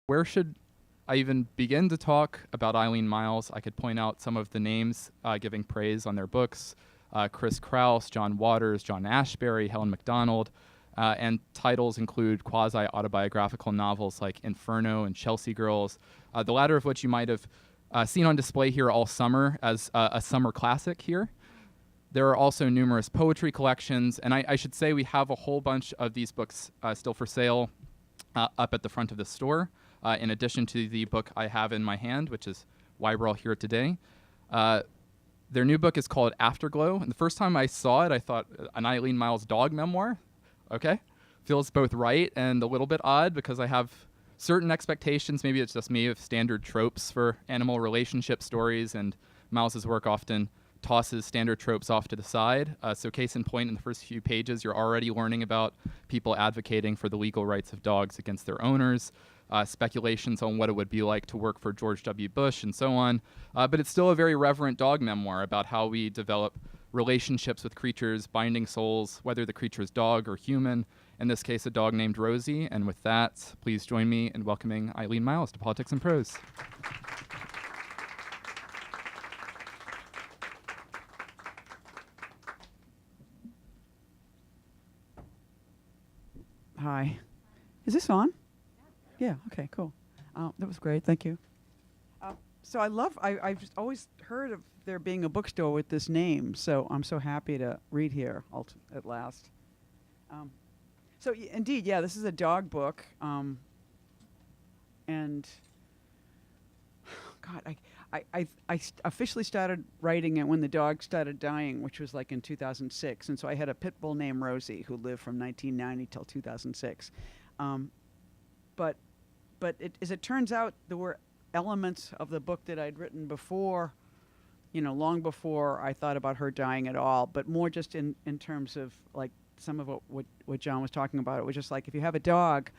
Where should I even begin to talk about Eileen Myles? I could point out some of the names giving praise on their books. Chris Kraus, John Waters, John Ashbery, Helen MacDonald, and titles include quasi-autobiographical novels like Inferno and Chelsea Girls, the latter of which you might have seen on display here all summer as a summer classic here. There are also numerous poetry collections, and I should say we have a whole bunch of these books still for sale up at the front of the store, in addition to the book I have in my hand, which is why we're all here today. Their new book is called Afterglow, and the first time I saw it, I thought, an Eileen Myles dog memoir? Okay. Feels both right and a little bit odd because I have certain expectations, maybe it's just me, of standard tropes for animal relationship stories, and Myles's work often tosses standard tropes off to the side. So case in point, in the first few pages, you're already learning about people advocating for the legal rights of dogs against their owners, speculations on what it would be like to work for George W. Bush, and so on. But it's still a very reverent dog memoir about how we develop relationships with creatures, binding souls, whether the creature is dog or human, in this case a dog named Rosie. And with that, please join me in welcoming Eileen Myles to Politics and Prose. Hi. Is this on? Yeah, okay, cool. That was great, thank you. So I've just always heard of there being a bookstore with this name, so I'm so happy to read here at last. Indeed, yeah, this is a dog book, and God, I officially started writing it when the dog started dying, which was like in 2006, and so I had a pit bull named Rosie who lived from 1990 till 2006. But as it turns out, there were elements of the book that I'd written before, long before I thought about her dying at all, but more just in terms of like some of what John was talking about. It was just like, if you have a dog,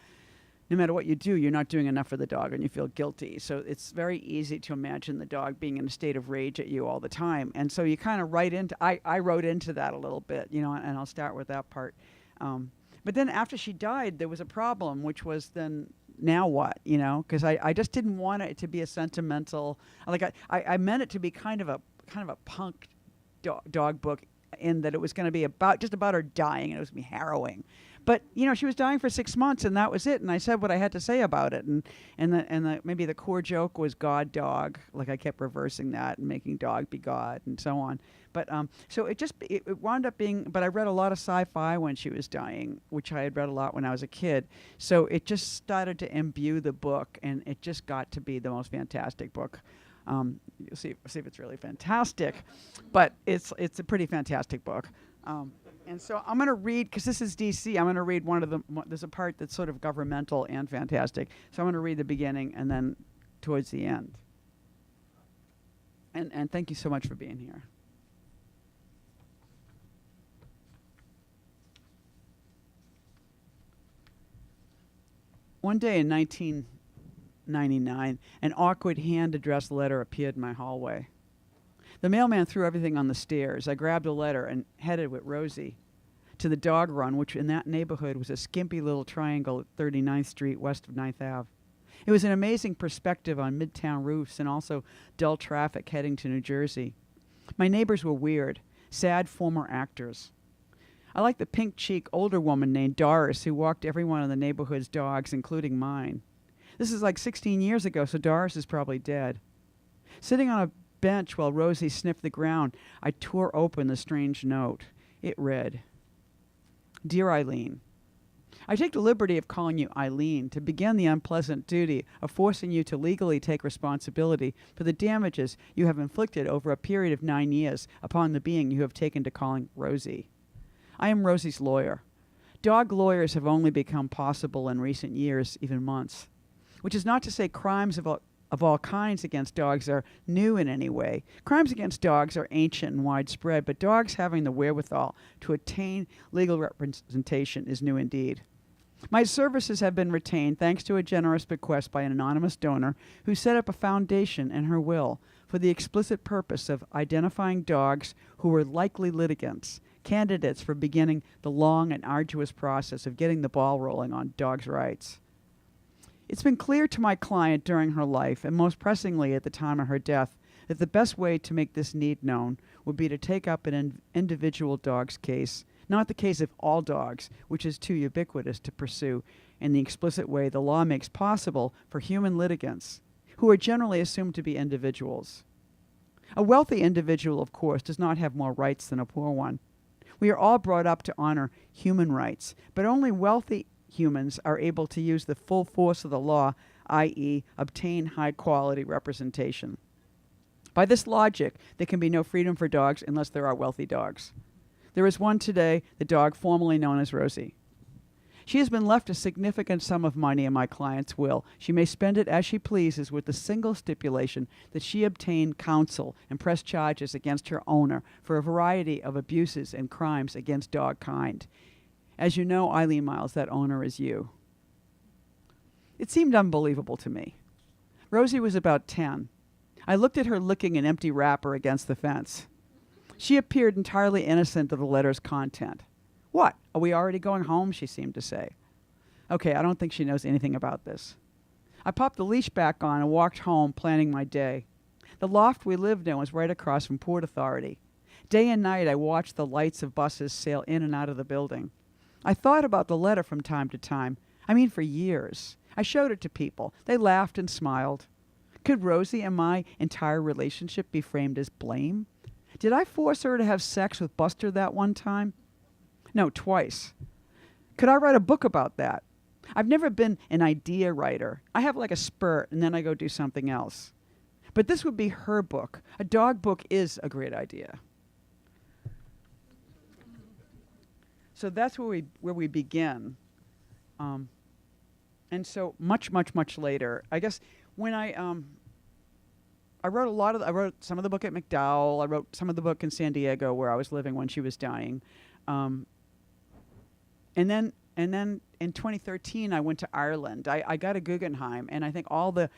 no matter what you do, you're not doing enough for the dog and you feel guilty. So it's very easy to imagine the dog being in a state of rage at you all the time. And so you kind of I wrote into that a little bit, and I'll start with that part. But then after she died, there was a problem, which was then, now what, because I just didn't want it to be a sentimental, like I meant it to be kind of a punk dog book, in that it was going to be about her dying, and it was going to be harrowing. But she was dying for 6 months, and that was it. And I said what I had to say about it. And maybe the core joke was God dog, like I kept reversing that and making dog be God and so on. But so it wound up being. But I read a lot of sci-fi when she was dying, which I had read a lot when I was a kid. So it just started to imbue the book, and it just got to be the most fantastic book. You'll see if it's really fantastic, but it's a pretty fantastic book. And so I'm going to read, because this is DC, I'm going to read one of them. There's a part that's sort of governmental and fantastic. So I'm going to read the beginning and then towards the end. And thank you so much for being here. One day in 1999, an awkward hand-addressed letter appeared in my hallway. The mailman threw everything on the stairs. I grabbed a letter and headed with Rosie to the dog run, which in that neighborhood was a skimpy little triangle at 39th Street west of 9th Ave. It was an amazing perspective on midtown roofs and also dull traffic heading to New Jersey. My neighbors were weird, sad former actors. I liked the pink-cheeked older woman named Doris who walked every one of the neighborhood's dogs, including mine. This is like 16 years ago, so Doris is probably dead. Sitting on a bench while Rosie sniffed the ground, I tore open the strange note. It read, "Dear Eileen, I take the liberty of calling you Eileen to begin the unpleasant duty of forcing you to legally take responsibility for the damages you have inflicted over a period of 9 years upon the being you have taken to calling Rosie. I am Rosie's lawyer. Dog lawyers have only become possible in recent years, even months, which is not to say crimes of all kinds against dogs are new in any way. Crimes against dogs are ancient and widespread, but dogs having the wherewithal to attain legal representation is new indeed. My services have been retained thanks to a generous bequest by an anonymous donor who set up a foundation in her will for the explicit purpose of identifying dogs who were likely litigants, candidates for beginning the long and arduous process of getting the ball rolling on dogs' rights. It's been clear to my client during her life, and most pressingly at the time of her death, that the best way to make this need known would be to take up an individual dog's case, not the case of all dogs, which is too ubiquitous to pursue in the explicit way the law makes possible for human litigants, who are generally assumed to be individuals. A wealthy individual, of course, does not have more rights than a poor one. We are all brought up to honor human rights, but only wealthy humans are able to use the full force of the law, i.e., obtain high-quality representation. By this logic, there can be no freedom for dogs unless there are wealthy dogs. There is one today, the dog formerly known as Rosie. She has been left a significant sum of money in my client's will. She may spend it as she pleases with the single stipulation that she obtain counsel and press charges against her owner for a variety of abuses and crimes against dog kind. As you know, Eileen Myles, that owner is you. It seemed unbelievable to me. Rosie was about 10. I looked at her licking an empty wrapper against the fence. She appeared entirely innocent of the letter's content. "What? Are we already going home?" she seemed to say. Okay, I don't think she knows anything about this. I popped the leash back on and walked home, planning my day. The loft we lived in was right across from Port Authority. Day and night I watched the lights of buses sail in and out of the building. I thought about the letter from time to time. I mean, for years. I showed it to people. They laughed and smiled. Could Rosie and my entire relationship be framed as blame? Did I force her to have sex with Buster that one time? No, twice. Could I write a book about that? I've never been an idea writer. I have like a spurt and then I go do something else. But this would be her book. A dog book is a great idea. So that's where we begin. And so much later, I guess when I wrote some of the book at McDowell. I wrote some of the book in San Diego where I was living when she was dying. And then in 2013, I went to Ireland. I got a Guggenheim, and I think all the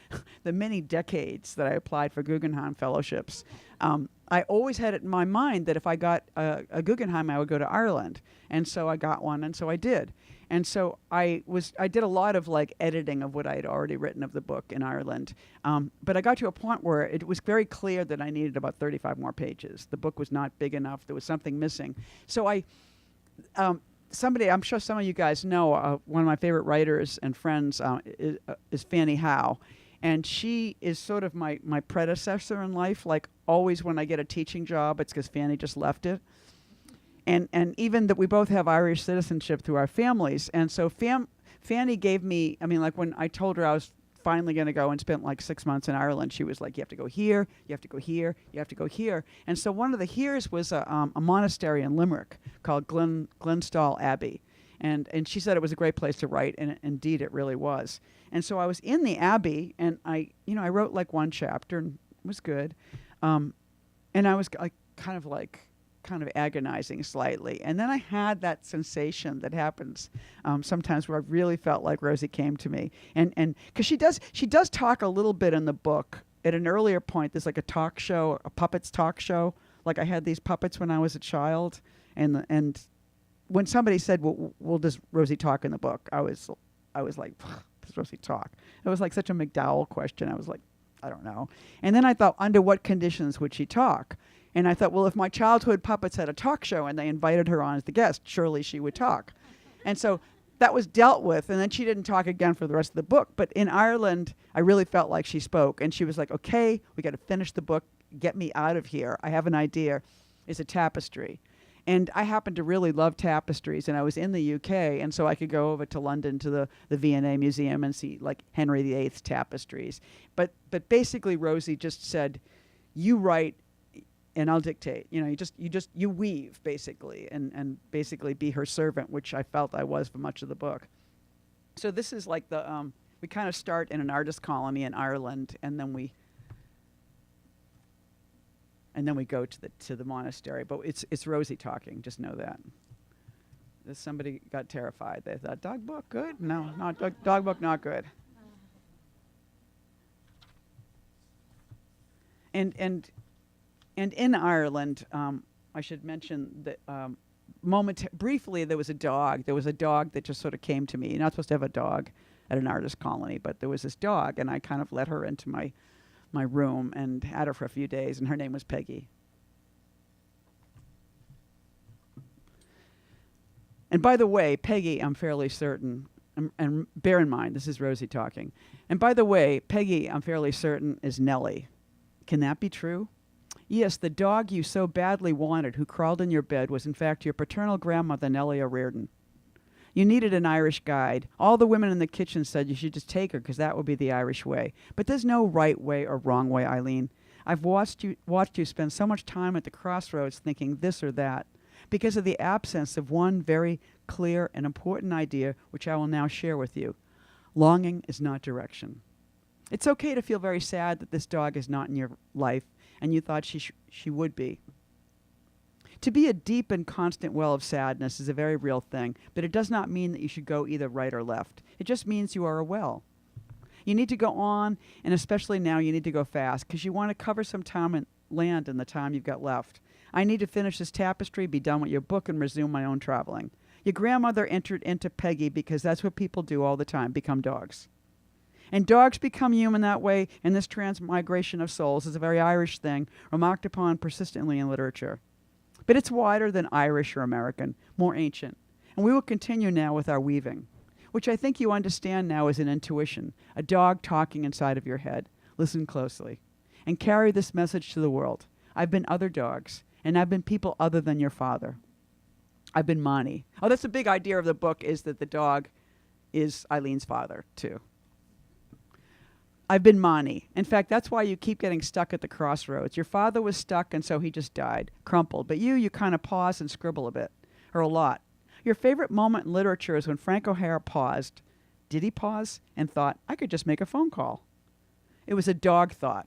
many decades that I applied for Guggenheim fellowships, I always had it in my mind that if I got a Guggenheim, I would go to Ireland. And so I got one, and so I did. And so I did a lot of like editing of what I had already written of the book in Ireland. But I got to a point where it was very clear that I needed about 35 more pages. The book was not big enough. There was something missing. So I'm sure some of you guys know, one of my favorite writers and friends is Fanny Howe. And she is sort of my predecessor in life. Like always when I get a teaching job, it's because Fanny just left it. And even that we both have Irish citizenship through our families. And so Fanny gave me, like when I told her I was finally going to go and spent like 6 months in Ireland, she was like, you have to go here, you have to go here, you have to go here. And so one of the heres was a monastery in Limerick called Glenstall Abbey. And she said it was a great place to write, and indeed it really was. And so I was in the Abbey, and I wrote like one chapter, and it was good. And I was kind of agonizing slightly. And then I had that sensation that happens sometimes where I really felt like Rosie came to me. And because she does talk a little bit in the book. At an earlier point, there's like a talk show, a puppets talk show. Like I had these puppets when I was a child. And when somebody said, well, does Rosie talk in the book? I was like, does Rosie talk? It was like such a McDowell question. I was like, I don't know. And then I thought, under what conditions would she talk? And I thought, well, if my childhood puppets had a talk show and they invited her on as the guest, surely she would talk. And so that was dealt with, and then she didn't talk again for the rest of the book. But in Ireland, I really felt like she spoke. And she was like, okay, we got to finish the book. Get me out of here. I have an idea. It's a tapestry. And I happen to really love tapestries, and I was in the UK, and so I could go over to London to the V&A Museum and see like Henry VIII's tapestries. But basically Rosie just said, you write and I'll dictate. You weave basically, and basically be her servant, which I felt I was for much of the book. So this is like we kind of start in an artist colony in Ireland, and then we go to the monastery. But it's Rosie talking. Just know that. Somebody got terrified. They thought, dog book good? No, not dog book, not good. And in Ireland, I should mention that briefly there was a dog. There was a dog that just sort of came to me. You're not supposed to have a dog at an artist colony, but there was this dog, and I kind of let her into my room and had her for a few days, and her name was Peggy. And by the way, Peggy, I'm fairly certain, and bear in mind, this is Rosie talking. And by the way, Peggy, I'm fairly certain, is Nellie. Can that be true? Yes, the dog you so badly wanted who crawled in your bed was in fact your paternal grandmother, Nellie O'Riordan. You needed an Irish guide. All the women in the kitchen said you should just take her because that would be the Irish way. But there's no right way or wrong way, Eileen. I've watched you spend so much time at the crossroads thinking this or that because of the absence of one very clear and important idea which I will now share with you. Longing is not direction. It's okay to feel very sad that this dog is not in your life and you thought she would be. To be a deep and constant well of sadness is a very real thing, but it does not mean that you should go either right or left. It just means you are a well. You need to go on, and especially now you need to go fast because you want to cover some time and land in the time you've got left. I need to finish this tapestry, be done with your book, and resume my own traveling. Your grandmother entered into Peggy because that's what people do all the time, become dogs. And dogs become human that way, and this transmigration of souls is a very Irish thing, remarked upon persistently in literature. But it's wider than Irish or American, more ancient. And we will continue now with our weaving, which I think you understand now as an intuition, a dog talking inside of your head. Listen closely. And carry this message to the world. I've been other dogs, and I've been people other than your father. I've been Monty. Oh, that's a big idea of the book, is that the dog is Eileen's father, too. I've been Monty. In fact, that's why you keep getting stuck at the crossroads. Your father was stuck, and so he just died, crumpled. But you kind of pause and scribble a bit, or a lot. Your favorite moment in literature is when Frank O'Hara paused. Did he pause? And thought, I could just make a phone call. It was a dog thought.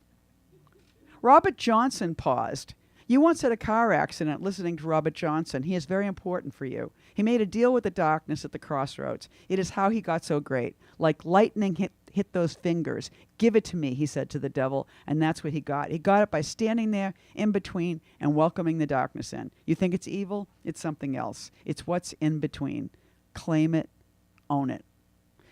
Robert Johnson paused. You once had a car accident listening to Robert Johnson. He is very important for you. He made a deal with the darkness at the crossroads. It is how he got so great. Like lightning hit those fingers. Give it to me, he said to the devil, and that's what he got. He got it by standing there in between and welcoming the darkness in. You think it's evil? It's something else. It's what's in between. Claim it, own it.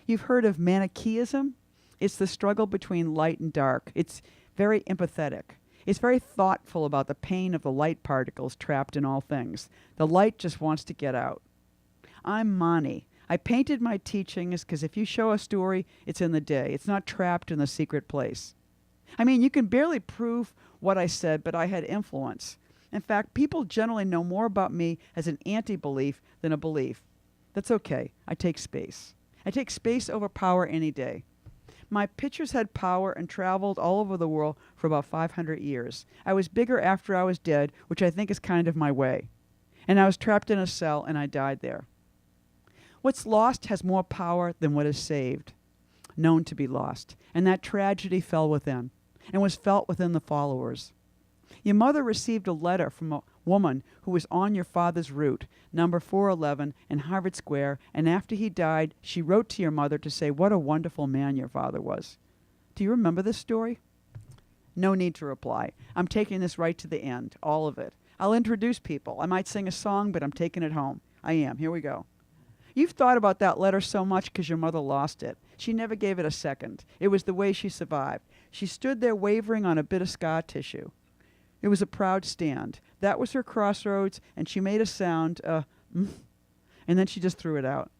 You've heard of Manichaeism? It's the struggle between light and dark. It's very empathetic. It's very thoughtful about the pain of the light particles trapped in all things. The light just wants to get out. I'm Mani. I painted my teachings because if you show a story, it's in the day. It's not trapped in the secret place. I mean, you can barely prove what I said, but I had influence. In fact, people generally know more about me as an anti-belief than a belief. That's okay. I take space. I take space over power any day. My pictures had power and traveled all over the world for about 500 years. I was bigger after I was dead, which I think is kind of my way. And I was trapped in a cell, and I died there. What's lost has more power than what is saved, known to be lost. And that tragedy fell within, and was felt within the followers. Your mother received a letter from a woman who was on your father's route, number 411 in Harvard Square, and after he died, she wrote to your mother to say what a wonderful man your father was. Do you remember this story? No need to reply. I'm taking this right to the end, all of it. I'll introduce people. I might sing a song, but I'm taking it home. I am. Here we go. You've thought about that letter so much because your mother lost it. She never gave it a second. It was the way she survived. She stood there wavering on a bit of scar tissue. It was a proud stand. That was her crossroads, and she made a sound, and then she just threw it out.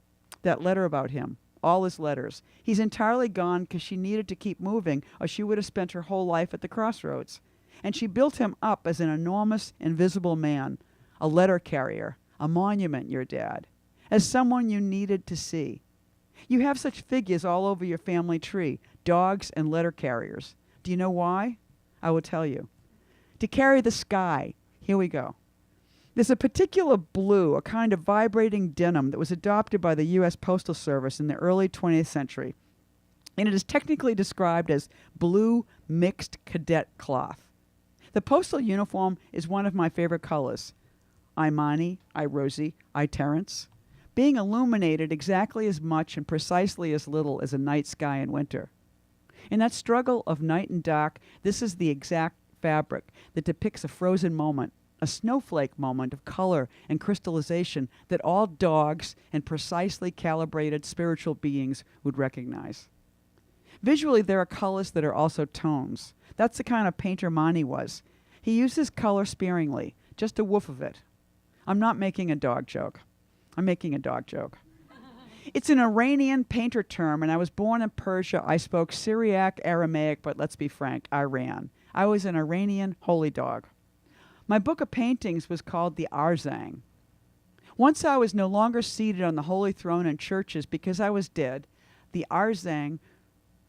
That letter about him, all his letters. He's entirely gone because she needed to keep moving, or she would have spent her whole life at the crossroads. And she built him up as an enormous, invisible man, a letter carrier, a monument, your dad, as someone you needed to see. You have such figures all over your family tree, dogs and letter carriers. Do you know why? I will tell you. To carry the sky. Here we go. There's a particular blue, a kind of vibrating denim that was adopted by the U.S. Postal Service in the early 20th century. And it is technically described as blue mixed cadet cloth. The postal uniform is one of my favorite colors. I Monty, I Rosie, I Terence. Being illuminated exactly as much and precisely as little as a night sky in winter. In that struggle of night and dark, this is the exact fabric that depicts a frozen moment, a snowflake moment of color and crystallization that all dogs and precisely calibrated spiritual beings would recognize. Visually, there are colors that are also tones. That's the kind of painter Mani was. He uses color sparingly, just a whiff of it. I'm not making a dog joke. I'm making a dog joke. It's an Iranian painter term, and I was born in Persia. I spoke Syriac, Aramaic, but let's be frank, Iran. I was an Iranian holy dog. My book of paintings was called the Arzang. Once I was no longer seated on the holy throne in churches because I was dead, the Arzang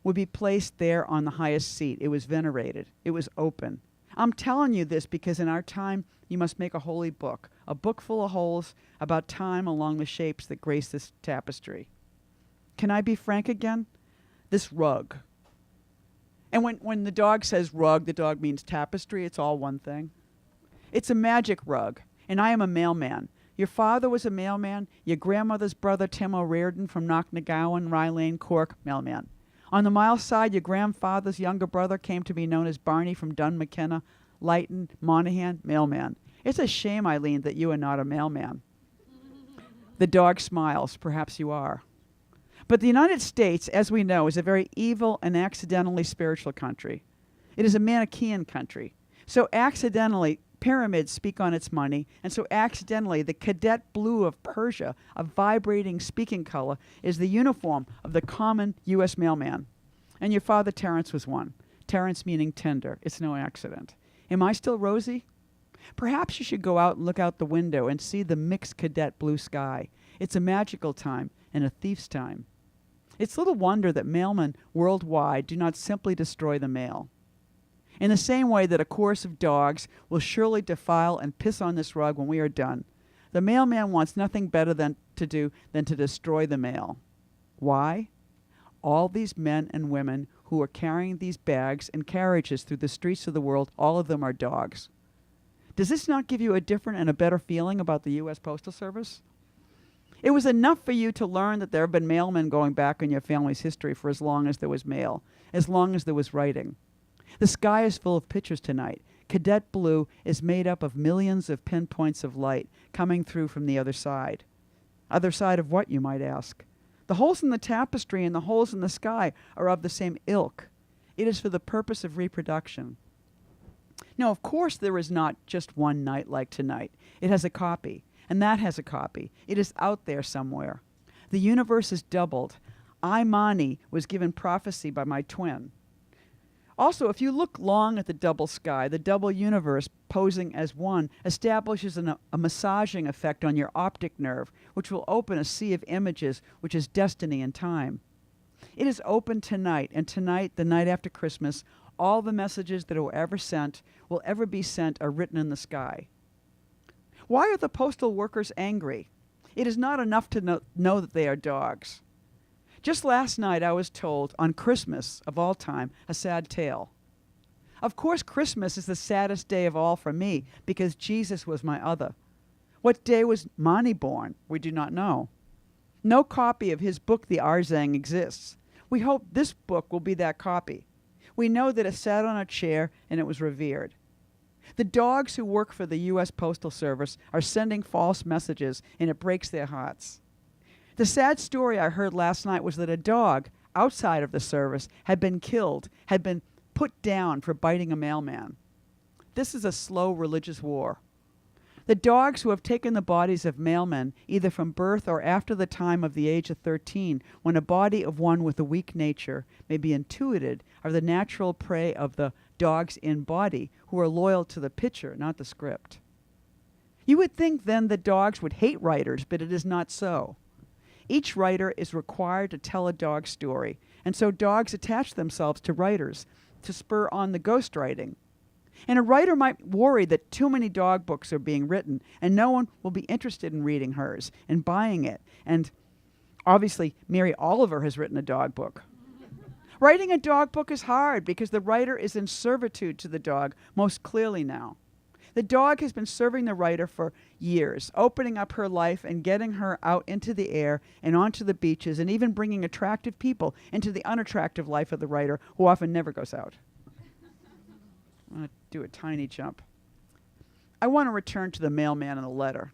would be placed there on the highest seat. It was venerated. It was open. I'm telling you this because in our time, you must make a holy book, a book full of holes about time along the shapes that grace this tapestry. Can I be frank again? This rug. And when the dog says rug, the dog means tapestry. It's all one thing. It's a magic rug, and I am a mailman. Your father was a mailman. Your grandmother's brother, Tim O'Riordan from Knocknagowan, Rye Lane, Cork, mailman. On the Miles side, your grandfather's younger brother came to be known as Barney from Dun McKenna, Lytton, Monaghan, mailman. It's a shame, Eileen, that you are not a mailman. The dog smiles. Perhaps you are. But the United States, as we know, is a very evil and accidentally spiritual country. It is a Manichaean country. So accidentally, pyramids speak on its money, and so accidentally, the cadet blue of Persia, a vibrating speaking color, is the uniform of the common U.S. mailman. And your father, Terence, was one. Terence meaning tender. It's no accident. Am I still Rosie? Perhaps you should go out and look out the window and see the mixed cadet blue sky. It's a magical time and a thief's time. It's little wonder that mailmen worldwide do not simply destroy the mail. In the same way that a chorus of dogs will surely defile and piss on this rug when we are done, the mailman wants nothing better than to destroy the mail. Why? All these men and women who are carrying these bags and carriages through the streets of the world, all of them are dogs. Does this not give you a different and a better feeling about the U.S. Postal Service? It was enough for you to learn that there have been mailmen going back in your family's history for as long as there was mail, as long as there was writing. The sky is full of pictures tonight. Cadet blue is made up of millions of pinpoints of light coming through from the other side. Other side of what, you might ask? The holes in the tapestry and the holes in the sky are of the same ilk. It is for the purpose of reproduction. Now, of course, there is not just one night like tonight. It has a copy, and that has a copy. It is out there somewhere. The universe is doubled. I, Mani, was given prophecy by my twin. Also, if you look long at the double sky, the double universe posing as one establishes a massaging effect on your optic nerve, which will open a sea of images, which is destiny and time. It is open tonight, and tonight, the night after Christmas, all the messages that will ever be sent are written in the sky. Why are the postal workers angry? It is not enough to know that they are dogs. Just last night I was told, on Christmas, of all time, a sad tale. Of course, Christmas is the saddest day of all for me, because Jesus was my other. What day was Mani born? We do not know. No copy of his book, The Arzang, exists. We hope this book will be that copy. We know that it sat on a chair and it was revered. The dogs who work for the U.S. Postal Service are sending false messages, and it breaks their hearts. The sad story I heard last night was that a dog outside of the service had been killed, had been put down for biting a mailman. This is a slow religious war. The dogs who have taken the bodies of mailmen, either from birth or after the time of the age of 13, when a body of one with a weak nature may be intuited, are the natural prey of the dogs in body, who are loyal to the picture, not the script. You would think then that dogs would hate writers, but it is not so. Each writer is required to tell a dog story, and so dogs attach themselves to writers to spur on the ghostwriting. And a writer might worry that too many dog books are being written, and no one will be interested in reading hers and buying it. And obviously, Mary Oliver has written a dog book. Writing a dog book is hard because the writer is in servitude to the dog most clearly now. The dog has been serving the writer for years, opening up her life and getting her out into the air and onto the beaches, and even bringing attractive people into the unattractive life of the writer, who often never goes out. I'm going to do a tiny jump. I want to return to the mailman and the letter.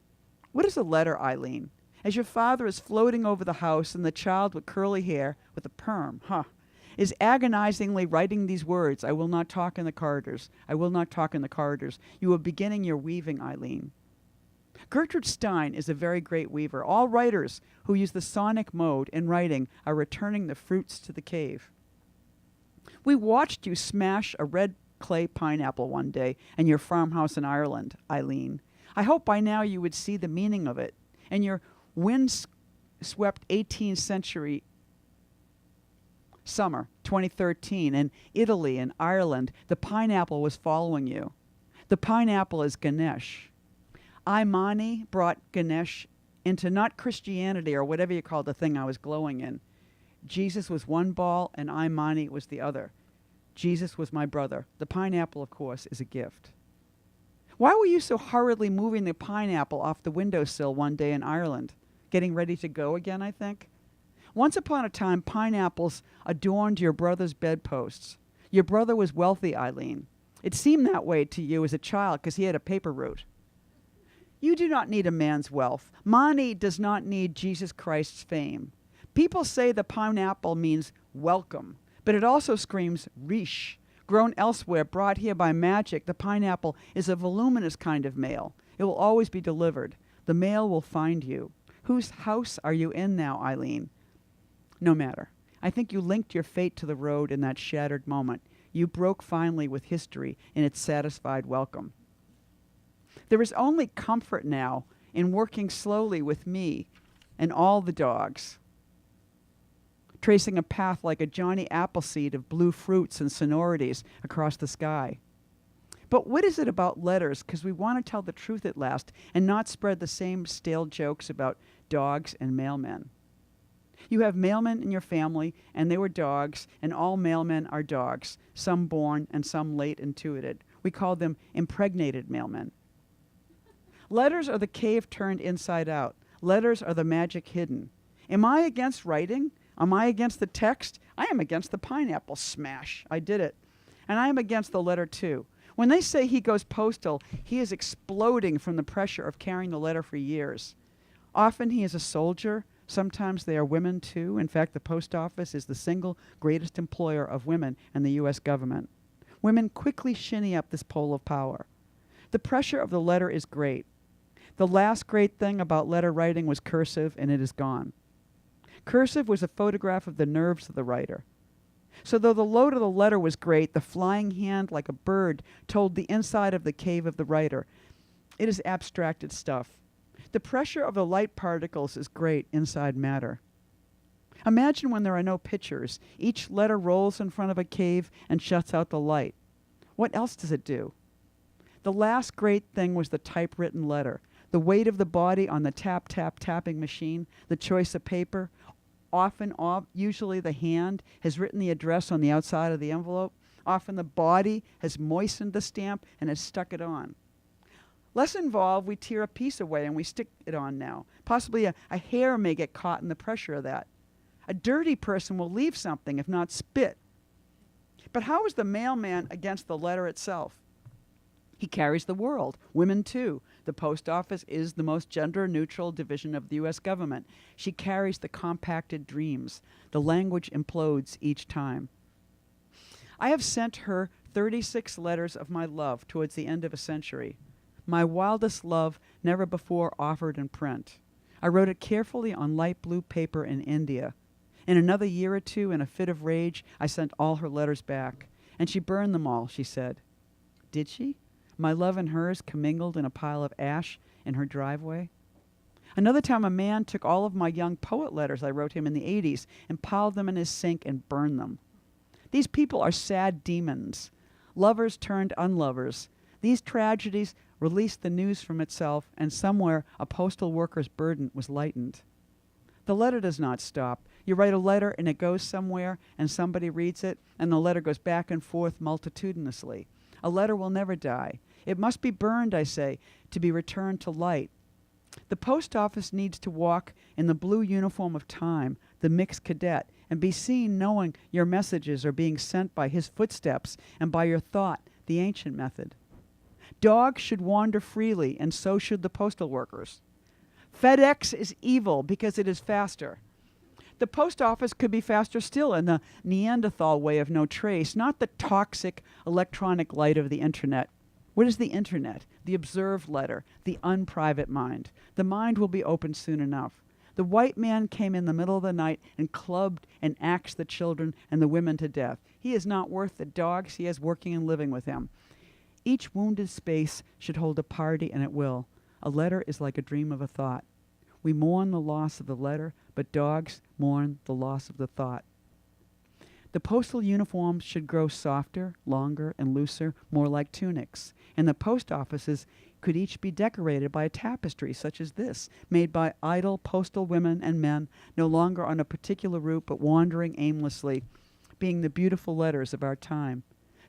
What is a letter, Eileen? As your father is floating over the house and the child with curly hair, with a perm, is agonizingly writing these words, I will not talk in the corridors. I will not talk in the corridors. You are beginning your weaving, Eileen. Gertrude Stein is a very great weaver. All writers who use the sonic mode in writing are returning the fruits to the cave. We watched you smash a red clay pineapple one day in your farmhouse in Ireland, Eileen. I hope by now you would see the meaning of it. In your wind-swept 18th century summer, 2013, in Italy and Ireland, the pineapple was following you. The pineapple is Ganesh. Imani brought Ganesh into not Christianity or whatever you call the thing I was glowing in. Jesus was one ball and Imani was the other. Jesus was my brother. The pineapple, of course, is a gift. Why were you so hurriedly moving the pineapple off the windowsill one day in Ireland? Getting ready to go again, I think? Once upon a time, pineapples adorned your brother's bedposts. Your brother was wealthy, Eileen. It seemed that way to you as a child because he had a paper route. You do not need a man's wealth. Mani does not need Jesus Christ's fame. People say the pineapple means welcome, but it also screams riche. Grown elsewhere, brought here by magic, the pineapple is a voluminous kind of mail. It will always be delivered. The mail will find you. Whose house are you in now, Eileen? No matter. I think you linked your fate to the road in that shattered moment. You broke finally with history in its satisfied welcome. There is only comfort now in working slowly with me and all the dogs, tracing a path like a Johnny Appleseed of blue fruits and sonorities across the sky. But what is it about letters? Because we want to tell the truth at last and not spread the same stale jokes about dogs and mailmen. You have mailmen in your family, and they were dogs, and all mailmen are dogs, some born and some late intuited. We call them impregnated mailmen. Letters are the cave turned inside out. Letters are the magic hidden. Am I against writing? Am I against the text? I am against the pineapple smash. I did it. And I am against the letter too. When they say he goes postal, he is exploding from the pressure of carrying the letter for years. Often he is a soldier. Sometimes they are women too. In fact, the post office is the single greatest employer of women in the U.S. government. Women quickly shinny up this pole of power. The pressure of the letter is great. The last great thing about letter writing was cursive, and it is gone. Cursive was a photograph of the nerves of the writer. So though the load of the letter was great, the flying hand like a bird told the inside of the cave of the writer. It is abstracted stuff. The pressure of the light particles is great inside matter. Imagine when there are no pictures. Each letter rolls in front of a cave and shuts out the light. What else does it do? The last great thing was the typewritten letter. The weight of the body on the tapping machine, the choice of paper. Usually the hand has written the address on the outside of the envelope. Often the body has moistened the stamp and has stuck it on. Less involved, we tear a piece away and we stick it on now. Possibly a hair may get caught in the pressure of that. A dirty person will leave something, if not spit. But how is the mailman against the letter itself? He carries the world, women too. The post office is the most gender-neutral division of the U.S. government. She carries the compacted dreams. The language implodes each time. I have sent her 36 letters of my love towards the end of a century. My wildest love never before offered in print. I wrote it carefully on light blue paper in India. In another year or two, in a fit of rage, I sent all her letters back. And she burned them all, she said. Did she? My love and hers commingled in a pile of ash in her driveway. Another time a man took all of my young poet letters I wrote him in the 80s and piled them in his sink and burned them. These people are sad demons, lovers turned unlovers. These tragedies released the news from itself, and somewhere a postal worker's burden was lightened. The letter does not stop. You write a letter and it goes somewhere and somebody reads it, and the letter goes back and forth multitudinously. A letter will never die. It must be burned, I say, to be returned to light. The post office needs to walk in the blue uniform of time, the mixed cadet, and be seen knowing your messages are being sent by his footsteps and by your thought, the ancient method. Dogs should wander freely, and so should the postal workers. FedEx is evil because it is faster. The post office could be faster still in the Neanderthal way of no trace, not the toxic electronic light of the internet. What is the internet? The observed letter, the unprivate mind. The mind will be open soon enough. The white man came in the middle of the night and clubbed and axed the children and the women to death. He is not worth the dogs he has working and living with him. Each wounded space should hold a party, and it will. A letter is like a dream of a thought. We mourn the loss of the letter, but dogs mourn the loss of the thought. The postal uniforms should grow softer, longer, and looser, more like tunics. And the post offices could each be decorated by a tapestry such as this, made by idle postal women and men, no longer on a particular route but wandering aimlessly, being the beautiful letters of our time.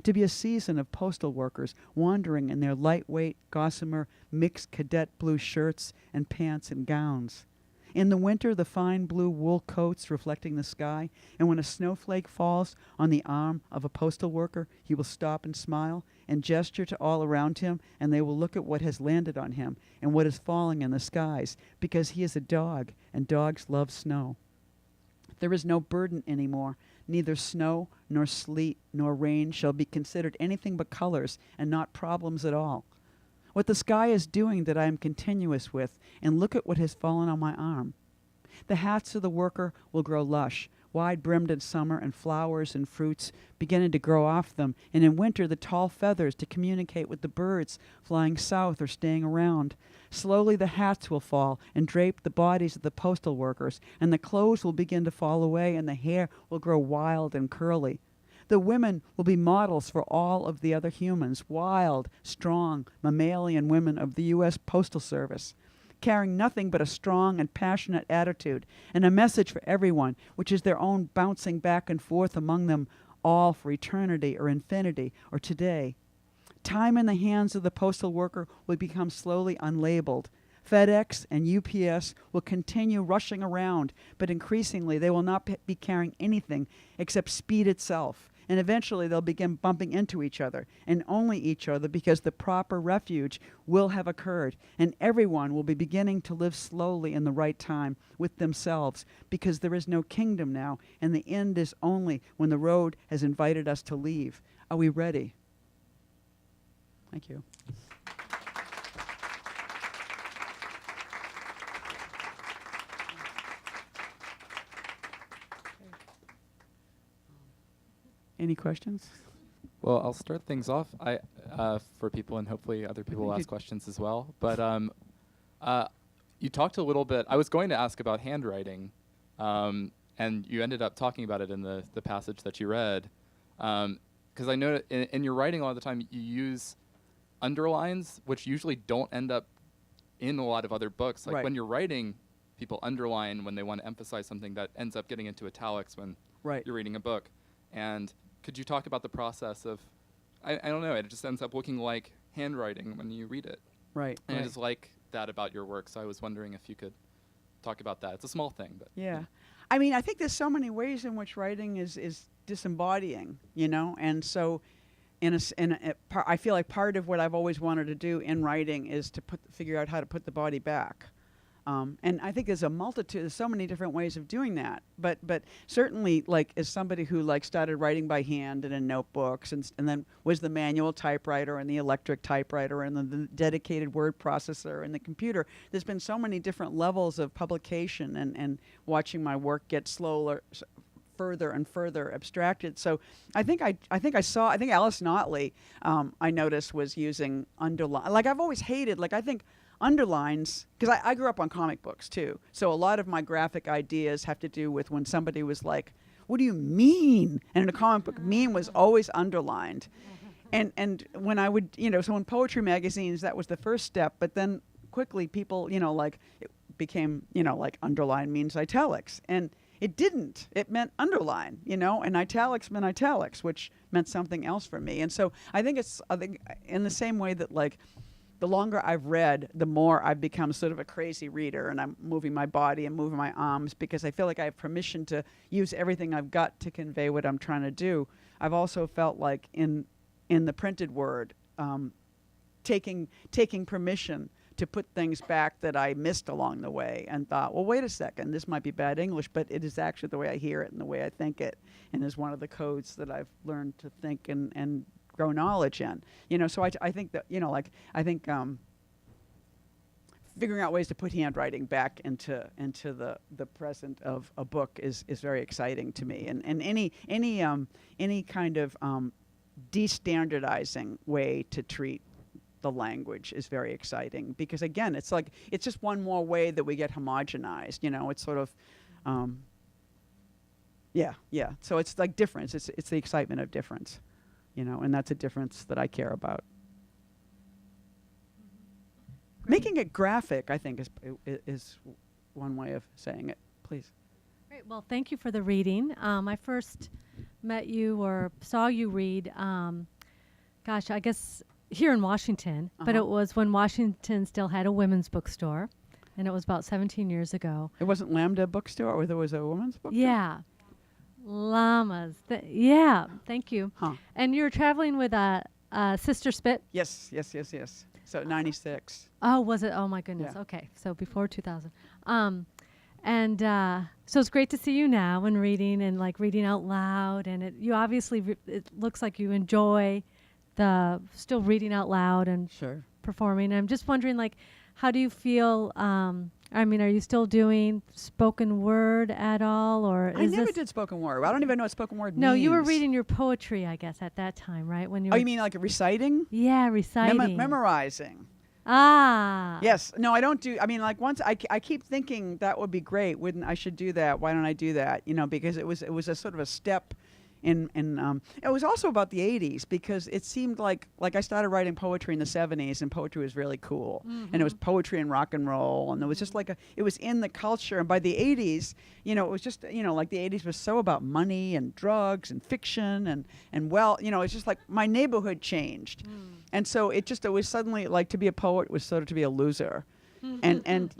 To be a season of postal workers wandering in their lightweight, gossamer, mixed cadet blue shirts and pants and gowns. In the winter, the fine blue wool coats reflecting the sky, and when a snowflake falls on the arm of a postal worker, he will stop and smile and gesture to all around him, and they will look at what has landed on him and what is falling in the skies, because he is a dog, and dogs love snow. There is no burden anymore. Neither snow, nor sleet, nor rain shall be considered anything but colors and not problems at all. What the sky is doing that I am continuous with, and look at what has fallen on my arm. The hats of the worker will grow lush, wide-brimmed in summer, and flowers and fruits beginning to grow off them, and in winter the tall feathers to communicate with the birds flying south or staying around. Slowly the hats will fall and drape the bodies of the postal workers, and the clothes will begin to fall away, and the hair will grow wild and curly. The women will be models for all of the other humans, wild, strong, mammalian women of the U.S. Postal Service, carrying nothing but a strong and passionate attitude and a message for everyone, which is their own bouncing back and forth among them all for eternity or infinity or today. Time in the hands of the postal worker will become slowly unlabeled. FedEx and UPS will continue rushing around, but increasingly they will not be carrying anything except speed itself. And eventually they'll begin bumping into each other, and only each other, because the proper refuge will have occurred, and everyone will be beginning to live slowly in the right time with themselves, because there is no kingdom now, and the end is only when the road has invited us to leave. Are we ready? Thank you. Any questions? Well, I'll start things off for people, and hopefully other people will ask questions as well. But you talked a little bit. I was going to ask about handwriting, and you ended up talking about it in the passage that you read. Because I know in your writing a lot of the time you use underlines, which usually don't end up in a lot of other books. Like when you're writing, people underline when they want to emphasize something that ends up getting into italics when you're reading a book. And could you talk about the process of, I don't know, it just ends up looking like handwriting when you read it. Right. And I just like that about your work, so I was wondering if you could talk about that. It's a small thing, but. Yeah. I mean, I think there's so many ways in which writing is disembodying, you know, and so I feel like part of what I've always wanted to do in writing is to figure out how to put the body back. And I think there's so many different ways of doing that. But certainly, like, as somebody who like started writing by hand and in notebooks, and then was the manual typewriter and the electric typewriter and the dedicated word processor and the computer, there's been so many different levels of publication and watching my work get further and further abstracted. So I think Alice Notley, I noticed, was using underline. Like, I've always hated, like, I think underlines, because I grew up on comic books too, so a lot of my graphic ideas have to do with when somebody was like, what do you mean? And in a comic book, mean was always underlined. And when I would, so in poetry magazines, that was the first step, but then quickly people, like, it became, like, underline means italics. And it didn't. It meant underline, and italics meant italics, which meant something else for me. And so I think in the same way that, like, the longer I've read, the more I've become sort of a crazy reader, and I'm moving my body and moving my arms because I feel like I have permission to use everything I've got to convey what I'm trying to do. I've also felt like in the printed word, taking permission to put things back that I missed along the way, and thought, well, wait a second, this might be bad English, but it is actually the way I hear it and the way I think it, and is one of the codes that I've learned to think and grow knowledge in. So I think that, I think figuring out ways to put handwriting back into the present of a book is very exciting to me, and any kind of destandardizing way to treat the language is very exciting, because again, it's just one more way that we get homogenized. It's sort of so it's like difference. It's the excitement of difference, and that's a difference that I care about. Making it graphic, I think, is one way of saying it. Please. Great. Well, thank you for the reading. I first met you or saw you read, I guess here in Washington, but it was when Washington still had a women's bookstore, and it was about 17 years ago. It wasn't Lambda Bookstore, or there was a women's bookstore? Yeah. Llamas. Yeah. Thank you. Huh. And you were traveling with Sister Spit? Yes. So 96. Oh, was it? Oh, my goodness. Yeah. Okay. So before 2000. So it's great to see you now and reading and reading out loud. And you obviously, it looks like you enjoy still reading out loud and Sure. performing. I'm just wondering, how do you feel? Are you still doing spoken word at all, or I never did spoken word. I don't even know what spoken word means. No, you were reading your poetry, I guess, at that time, right? When you you mean like reciting? Yeah, reciting. Memorizing. Ah. Yes. No, I don't do. Once I keep thinking that would be great. I should do that? Why don't I do that? Because it was a sort of a step. It was also about the 80s, because it seemed like I started writing poetry in the 70s, and poetry was really cool. Mm-hmm. And it was poetry and rock and roll, and there was just it was in the culture. And by the 80s, it was just, the 80s was so about money and drugs and fiction and it's just my neighborhood changed. And so it was suddenly to be a poet was sort of to be a loser. And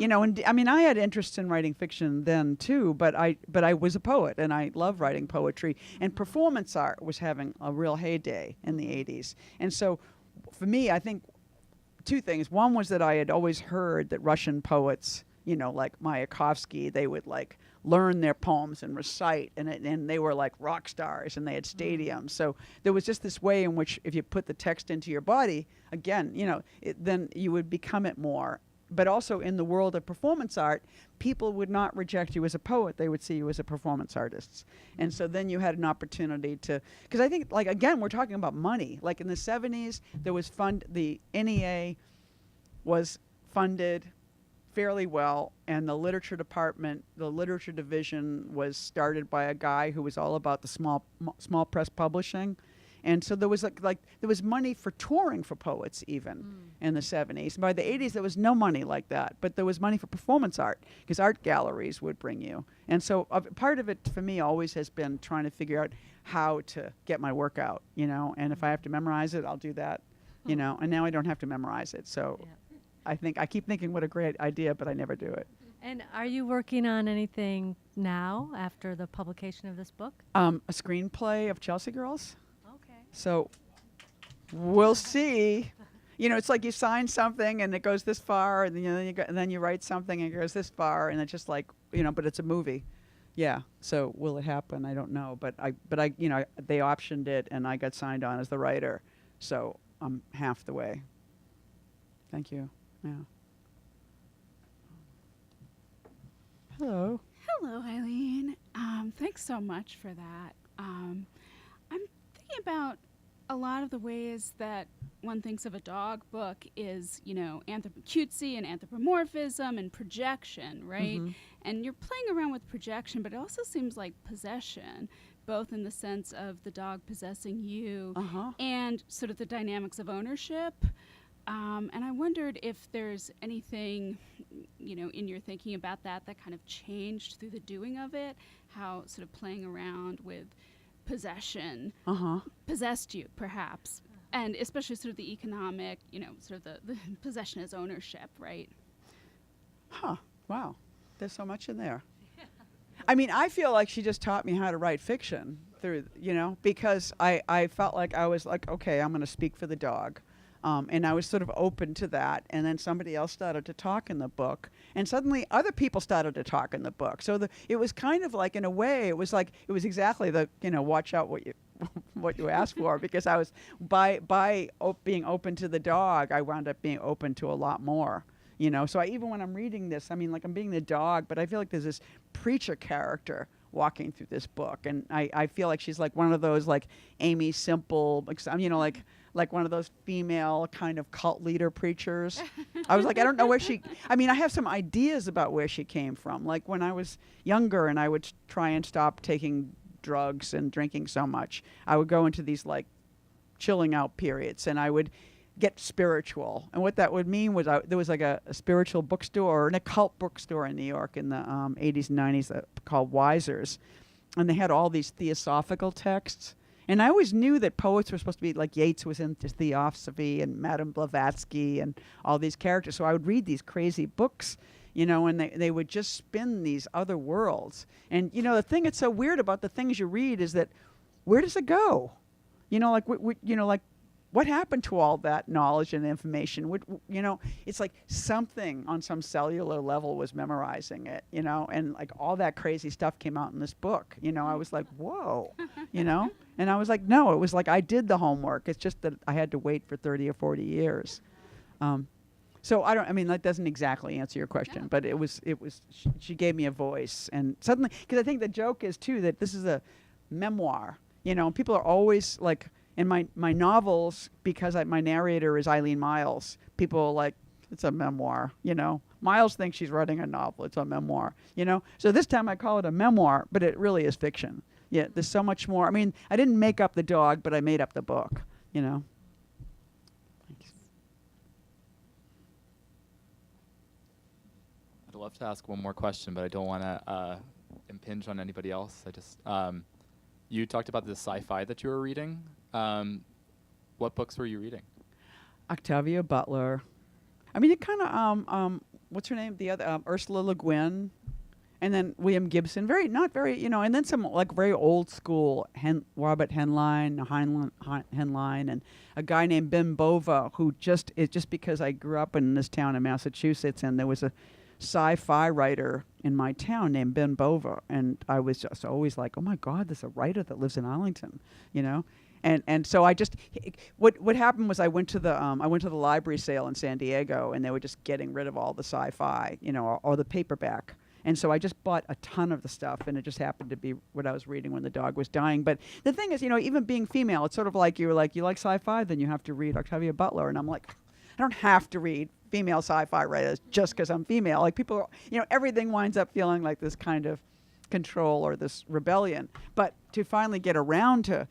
I had interest in writing fiction then too, but I was a poet, and I love writing poetry, and performance art was having a real heyday in the 80s. And so for me, I think two things. One was that I had always heard that Russian poets, like Mayakovsky, they would learn their poems and recite, and they were like rock stars, and they had stadiums. So there was just this way in which if you put the text into your body, again, then you would become it more. But also in the world of performance art, people would not reject you as a poet. They would see you as a performance artist. And so then you had an opportunity to, because I think, again, we're talking about money. In the 70s, there was the NEA was funded fairly well, and the literature department, the literature division was started by a guy who was all about the small press publishing. And so there was there was money for touring for poets even in the 70s. By the 80s, there was no money like that, but there was money for performance art, because art galleries would bring you. And so part of it for me always has been trying to figure out how to get my work out, and if I have to memorize it, I'll do that, and now I don't have to memorize it. So I keep thinking what a great idea, but I never do it. And are you working on anything now after the publication of this book? A screenplay of Chelsea Girls. So we'll see. It's like you sign something and it goes this far, and then you write something and it goes this far, and it's just but it's a movie. Yeah. So will it happen? I don't know. But I they optioned it, and I got signed on as the writer. So I'm half the way. Thank you. Yeah. Hello. Hello, Eileen. Thanks so much for that. I'm thinking about a lot of the ways that one thinks of a dog book is, cutesy and anthropomorphism and projection, right? Mm-hmm. And you're playing around with projection, but it also seems like possession, both in the sense of the dog possessing you and sort of the dynamics of ownership. And I wondered if there's anything, in your thinking about that kind of changed through the doing of it, how sort of playing around with possession possessed you, perhaps, and especially sort of the economic, sort of the possession as ownership, right? Wow. There's so much in there. I feel like she just taught me how to write fiction through, because I felt like I was like, okay, I'm going to speak for the dog. And I was sort of open to that. And then somebody else started to talk in the book. And suddenly other people started to talk in the book. So it was kind of like, in a way, it was exactly the, watch out what you what you asked for, because I was, being open to the dog, I wound up being open to a lot more. So even when I'm reading this, I mean, like, I'm being the dog, but I feel like there's this preacher character walking through this book. And I feel like she's like one of those, like, Amy Simple, like one of those female kind of cult leader preachers. I was like, I don't know where I have some ideas about where she came from. Like, when I was younger and I would try and stop taking drugs and drinking so much, I would go into these, like, chilling out periods, and I would get spiritual. And what that would mean was there was like a spiritual bookstore, or an occult bookstore in New York in the 80s and 90s called Wiser's. And they had all these theosophical texts. And I always knew that poets were supposed to be, like, Yeats was into Theosophy and Madame Blavatsky and all these characters. So I would read these crazy books, and they would just spin these other worlds. And, the thing that's so weird about the things you read is that, where does it go? What happened to all that knowledge and information? It's like something on some cellular level was memorizing it, and, like, all that crazy stuff came out in this book. I was like, whoa, and I was like, no, it was like I did the homework. It's just that I had to wait for 30 or 40 years. So that doesn't exactly answer your question, but she gave me a voice. And suddenly, because I think the joke is too that this is a memoir, and people are always like, in my novels, because my narrator is Eileen Myles, people are like, it's a memoir, Myles thinks she's writing a novel, it's a memoir, So this time I call it a memoir, but it really is fiction. Yeah, there's so much more. I didn't make up the dog, but I made up the book, Thanks. I'd love to ask one more question, but I don't want to impinge on anybody else. I just, you talked about the sci-fi that you were reading. What books were you reading? Octavia Butler. It kind of, what's her name? The other, Ursula Le Guin. And then William Gibson. Not very, and then some, like, very old school, Robert Heinlein, and a guy named Ben Bova, who just because I grew up in this town in Massachusetts, and there was a sci-fi writer in my town named Ben Bova, and I was just always like, oh my God, there's a writer that lives in Arlington, And so I just, what happened was I went to the library sale in San Diego, and they were just getting rid of all the sci-fi, or the paperback. And so I just bought a ton of the stuff, and it just happened to be what I was reading when the dog was dying. But the thing is, even being female, it's sort of like you like sci-fi, then you have to read Octavia Butler. And I'm like, I don't have to read female sci-fi writers just because I'm female. Like, people, everything winds up feeling like this kind of control or this rebellion. But to finally get around to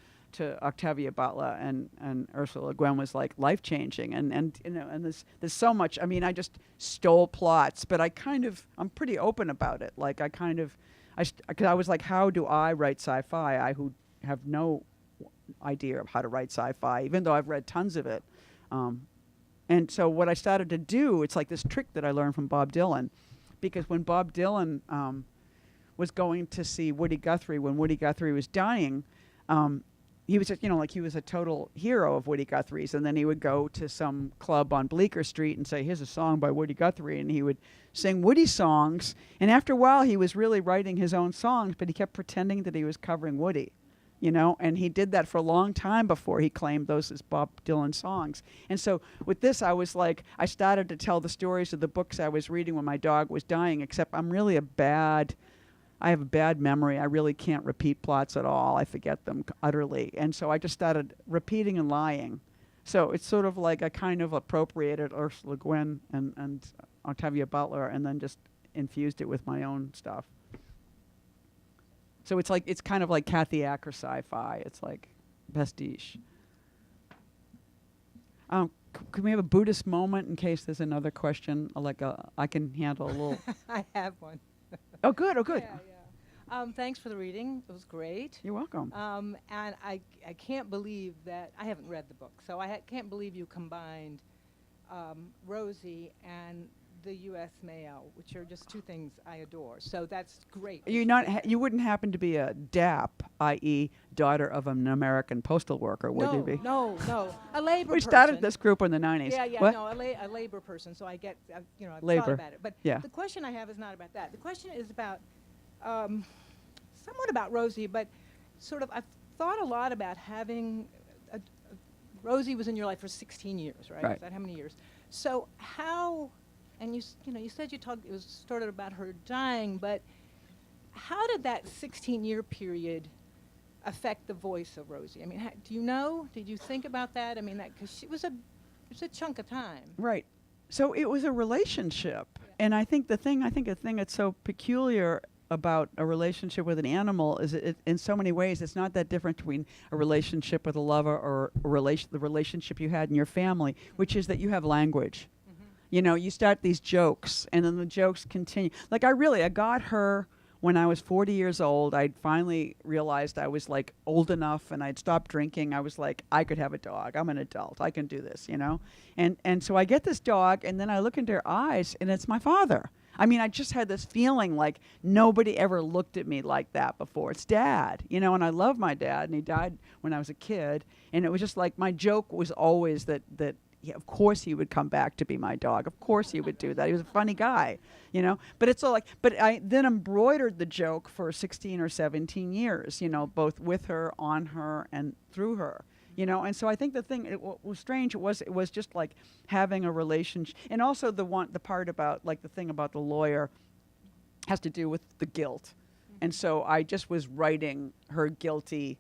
Octavia Butler and Ursula Le Guin was, like, life-changing. And there's so much. I just stole plots, but I'm pretty open about it. Like, because I was like, how do I write sci-fi? I who have no idea of how to write sci-fi, even though I've read tons of it. And so what I started to do, it's like this trick that I learned from Bob Dylan, because when Bob Dylan was going to see Woody Guthrie, when Woody Guthrie was dying, he was just, he was a total hero of Woody Guthrie's. And then he would go to some club on Bleecker Street and say, here's a song by Woody Guthrie. And he would sing Woody songs. And after a while, he was really writing his own songs, but he kept pretending that he was covering Woody, and he did that for a long time before he claimed those as Bob Dylan songs. And so with this, I was like, I started to tell the stories of the books I was reading when my dog was dying, except I'm really I have a bad memory. I really can't repeat plots at all. I forget them utterly. And so I just started repeating and lying. So it's sort of like I kind of appropriated Ursula Le Guin and Octavia Butler, and then just infused it with my own stuff. So it's kind of like Kathy Acker sci-fi. It's like pastiche. Can we have a Buddhist moment in case there's another question? I can handle a little. I have one. Oh, good. Yeah. Thanks for the reading. It was great. You're welcome. And I can't believe that I haven't read the book, so I can't believe you combined Rosie and the U.S. mail, which are just two things I adore. So that's great. You wouldn't happen to be a DAP, i.e., daughter of an American postal worker, would you be? No. A labor We person. started this group in the 90s. Yeah, What? no, a labor person. So I get, I've Labor. thought about it. But Yeah. the question I have is not about that. The question is about, somewhat about Rosie, but sort of I've thought a lot about having, Rosie was in your life for 16 years, right? Right. Is that how many years? So how, and you said it was started about her dying, but how did that 16-year period affect the voice of Rosie? I mean, do you know? Did you think about that? I mean, because it was a chunk of time. Right. So it was a relationship. And I think the thing that's so peculiar about a relationship with an animal is it in so many ways it's not that different between a relationship with a lover or the relationship you had in your family, which is that you have language. You know, you start these jokes and then the jokes continue. Like I got her when I was 40 years old. I'd finally realized I was like old enough and I'd stopped drinking. I was like, I could have a dog. I'm an adult. I can do this, you know? And so I get this dog and then I look into her eyes and it's my father. I mean, I just had this feeling like nobody ever looked at me like that before. It's Dad, you know, and I love my dad, and he died when I was a kid. And it was just like my joke was always that yeah, of course he would come back to be my dog. Of course he would do that. He was a funny guy, you know. But it's all like, but I then embroidered the joke for 16 or 17 years, you know, both with her, on her, and through her. You know, and so I think the thing what was strange. It was just like having a relationship, and also the part about like the thing about the lawyer has to do with the guilt, and so I just was writing her guilty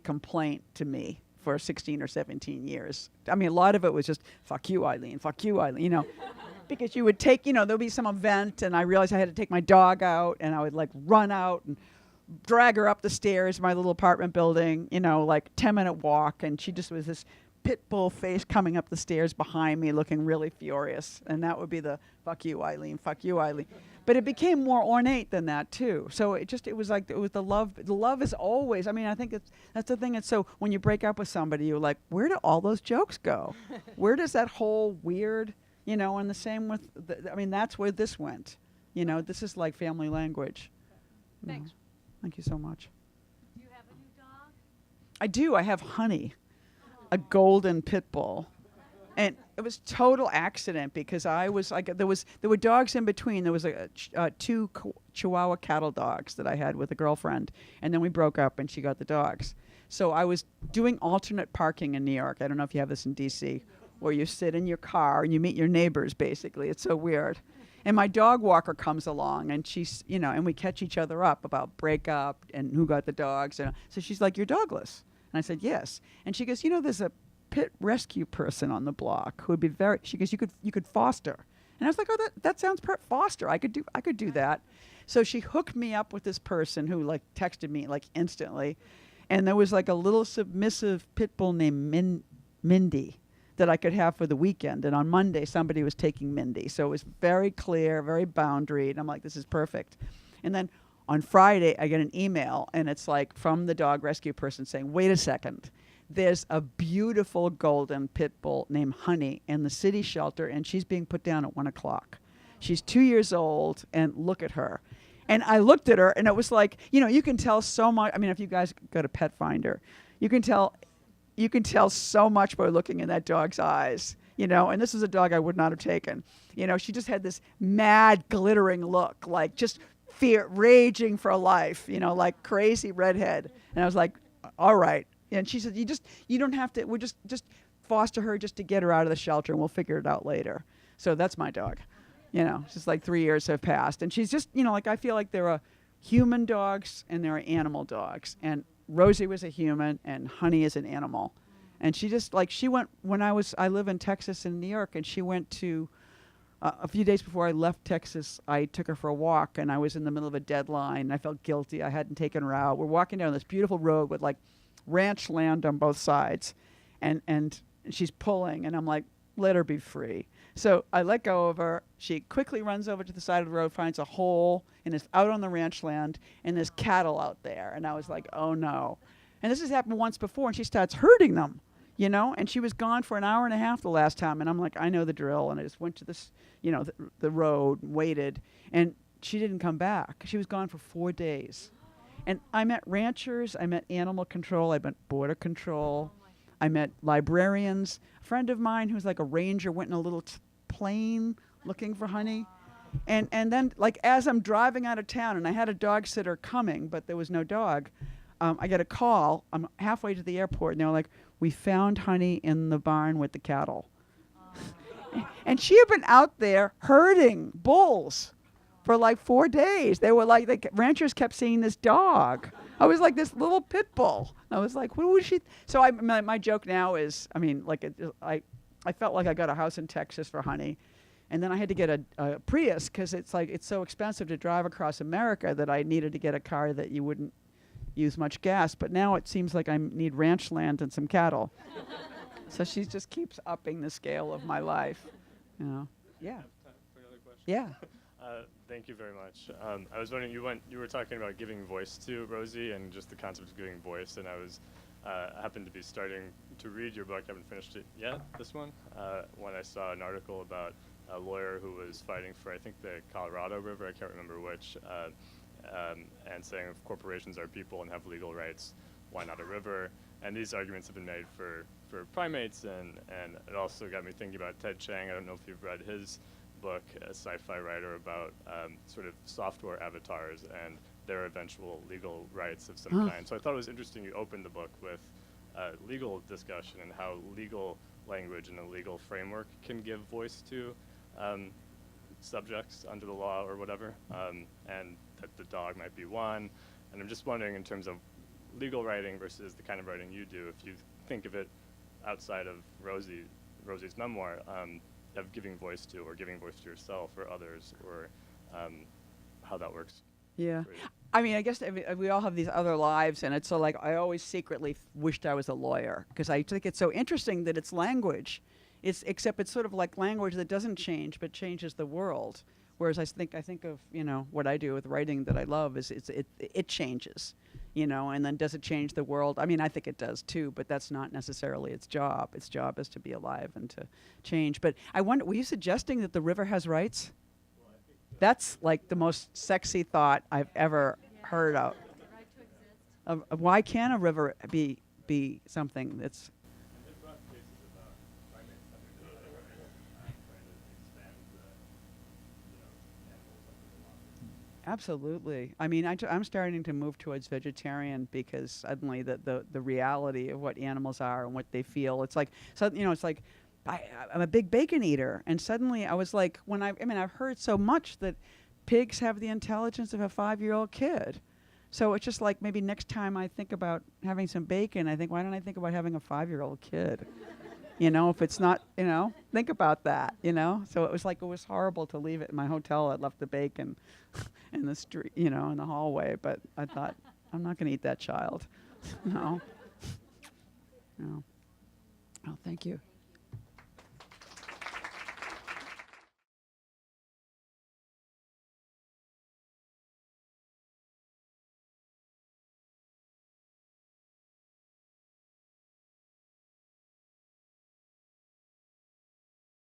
complaint to me for 16 or 17 years. I mean, a lot of it was just fuck you, Eileen, you know, because you would take, you know, there'll be some event, and I realized I had to take my dog out, and I would like run out and drag her up the stairs of my little apartment building, you know, like 10-minute walk, and she just was this pit bull face coming up the stairs behind me looking really furious, and that would be the fuck you, Eileen. But it became more ornate than that too. So it was the love is always, I mean, I think that's the thing. It's so when you break up with somebody, you're like, where do all those jokes go? Where does that whole weird, you know, and the same with I mean, that's where this went, you know. This is like family language. Thanks. Thank you so much. Do you have a new dog? I do. I have Honey, a golden pit bull. And it was total accident because I was like, there were dogs in between. There was two Chihuahua cattle dogs that I had with a girlfriend, and then we broke up and she got the dogs. So I was doing alternate parking in New York. I don't know if you have this in DC, where you sit in your car and you meet your neighbors, basically. It's so weird. And my dog walker comes along, and she's, you know, and we catch each other up about breakup and who got the dogs. And so she's like, "You're dogless." And I said, "Yes." And she goes, "You know, there's a pit rescue person on the block who would be very," she goes, you could foster. And I was like, "Oh, that sounds foster. I could do that." So she hooked me up with this person who like texted me like instantly. And there was like a little submissive pit bull named Mindy that I could have for the weekend. And on Monday, somebody was taking Mindy. So it was very clear, very boundaried. And I'm like, this is perfect. And then on Friday, I get an email, and it's like from the dog rescue person saying, wait a second, there's a beautiful golden pit bull named Honey in the city shelter, and she's being put down at 1 o'clock. She's 2 years old, and look at her. And I looked at her, and it was like, you know, you can tell so much. I mean, if you guys go to Pet Finder, you can tell so much by looking in that dog's eyes, you know. And this is a dog I would not have taken. You know, she just had this mad, glittering look, like just fear, raging for life, you know, like crazy redhead. And I was like, all right. And she said, you don't have to, we're just foster her just to get her out of the shelter, and we'll figure it out later. So that's my dog. You know, it's just like 3 years have passed. And she's just, you know, like I feel like there are human dogs and there are animal dogs. And Rosie was a human and Honey is an animal. And she just like, she went, I live in Texas and New York, and she went to, a few days before I left Texas, I took her for a walk, and I was in the middle of a deadline, and I felt guilty. I hadn't taken her out. We're walking down this beautiful road with like ranch land on both sides, and she's pulling, and I'm like, let her be free. So I let go of her. She quickly runs over to the side of the road, finds a hole, and is out on the ranch land, and there's cattle out there. And I was like, oh no. And this has happened once before, and she starts herding them. you know, and she was gone for an hour and a half the last time. And I'm like, I know the drill. And I just went to this, you know, the road, waited, and she didn't come back. She was gone for 4 days. And I met ranchers, I met animal control, I met border control, I met librarians. A friend of mine who's like a ranger went in a little plane looking for honey. And then, like, as I'm driving out of town, and I had a dog sitter coming, but there was no dog, I get a call. I'm halfway to the airport, and they're like, we found honey in the barn with the cattle. And she had been out there herding bulls for like 4 days. They were like, the ranchers kept seeing this dog. I was like this little pit bull. I was like, what was she? So my joke now is, I mean, like, I felt like I got a house in Texas for honey. And then I had to get a Prius because it's like, it's so expensive to drive across America that I needed to get a car that you wouldn't use much gas. But now it seems like I need ranch land and some cattle. So she just keeps upping the scale of my life, you know. Yeah. Yeah. Thank you very much. I was wondering, you were talking about giving voice to Rosie and just the concept of giving voice, and I happened to be starting to read your book. I haven't finished it yet, this one, when I saw an article about a lawyer who was fighting for, I think, the Colorado River, I can't remember which, and saying if corporations are people and have legal rights, why not a river? And these arguments have been made for primates, and it also got me thinking about Ted Chiang. I don't know if you've read his book, a sci-fi writer, about sort of software avatars and their eventual legal rights of some kind. So I thought it was interesting you opened the book with legal discussion and how legal language and a legal framework can give voice to subjects under the law or whatever, and that the dog might be one. And I'm just wondering, in terms of legal writing versus the kind of writing you do, if you think of it outside of Rosie's memoir, of giving voice to, or giving voice to yourself or others, or how that works. Yeah. I mean, I guess we all have these other lives, and it's so like I always secretly wished I was a lawyer because I think it's so interesting that it's language. Except it's sort of like language that doesn't change but changes the world. Whereas I think of, you know, what I do with writing that I love is it changes, you know, and then does it change the world? I mean, I think it does too, but that's not necessarily its job. Its job is to be alive and to change. But I wonder, were you suggesting that the river has rights? Well, I think so. That's like the most sexy thought I've ever heard of. Right to exist. Why can't a river be something that's... Absolutely. I mean, I'm starting to move towards vegetarian because suddenly the reality of what animals are and what they feel, it's like, so, you know, it's like, I'm a big bacon eater. And suddenly I was like, I've heard so much that pigs have the intelligence of a 5-year-old kid. So it's just like, maybe next time I think about having some bacon, I think, why don't I think about having a 5-year-old kid? You know, if it's not, you know, think about that, you know? So it was horrible to leave it in my hotel. I'd left the bacon in the street, you know, in the hallway. But I thought, I'm not going to eat that child. No. No. Oh, thank you.